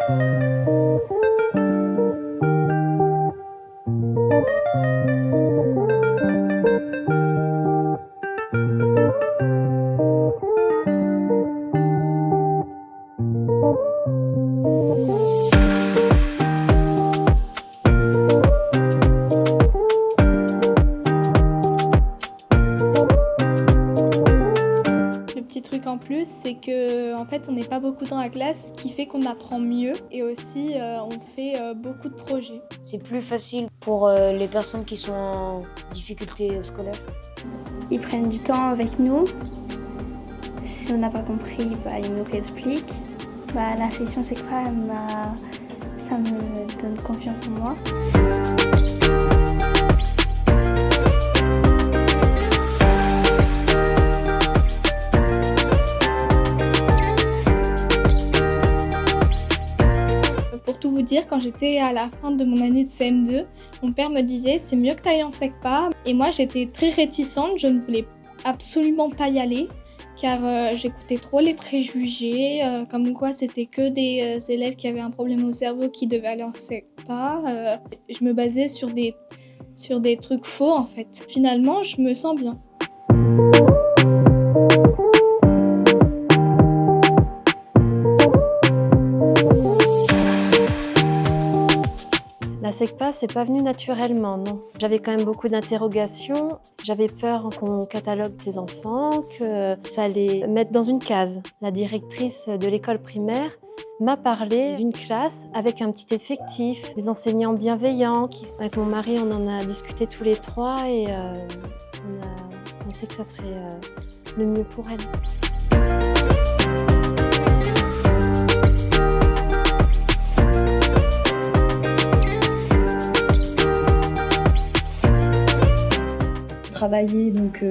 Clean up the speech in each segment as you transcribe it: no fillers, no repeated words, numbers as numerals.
Le petit truc en plus, c'est que en fait, on n'est pas beaucoup dans la classe, ce qui fait qu'on apprend mieux et aussi on fait beaucoup de projets. C'est plus facile pour les personnes qui sont en difficulté scolaire. Ils prennent du temps avec nous. Si on n'a pas compris, ils nous réexpliquent. La section SECPA, ça me donne confiance en moi. Pour tout vous dire, quand j'étais à la fin de mon année de CM2, mon père me disait « c'est mieux que tu ailles en SECPA ». Et moi, j'étais très réticente, je ne voulais absolument pas y aller, car j'écoutais trop les préjugés, comme quoi c'était que des élèves qui avaient un problème au cerveau qui devaient aller en SECPA. Je me basais sur des trucs faux en fait. Finalement, je me sens bien. La SECPA, c'est pas venu naturellement, non. J'avais quand même beaucoup d'interrogations. J'avais peur qu'on catalogue ses enfants, que ça allait mettre dans une case. La directrice de l'école primaire m'a parlé d'une classe avec un petit effectif, des enseignants bienveillants. Avec mon mari, on en a discuté tous les trois et on sait que ça serait le mieux pour elle. Travailler donc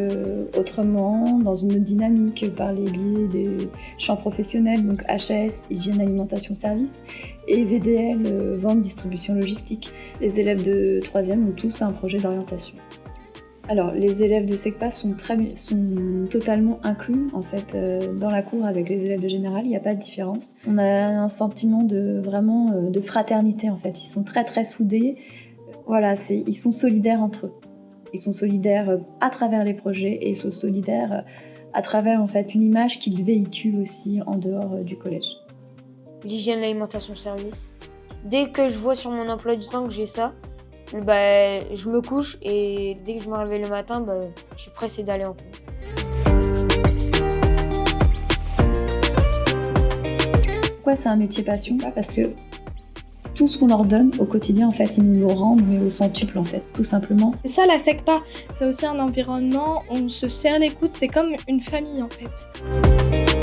autrement, dans une autre dynamique, par les biais des champs professionnels, donc HAS, hygiène, alimentation, service, et VDL, vente, distribution, logistique. Les élèves de 3e ont tous un projet d'orientation. Alors, les élèves de SECPA sont totalement inclus en fait dans la cour avec les élèves de générale. Il n'y a pas de différence. On a un sentiment de fraternité en fait. Ils sont très très soudés. Voilà, ils sont solidaires entre eux. Ils sont solidaires à travers les projets et ils sont solidaires à travers en fait l'image qu'ils véhiculent aussi en dehors du collège. L'hygiène, l'alimentation, service. Dès que je vois sur mon emploi du temps que j'ai ça, je me couche et dès que je me réveille le matin, je suis pressée d'aller en cours. Pourquoi c'est un métier passion ? Parce que tout ce qu'on leur donne au quotidien, en fait, ils nous le rendent, mais au centuple, en fait, tout simplement. C'est ça la SECPA, c'est aussi un environnement, on se serre les coudes, c'est comme une famille en fait.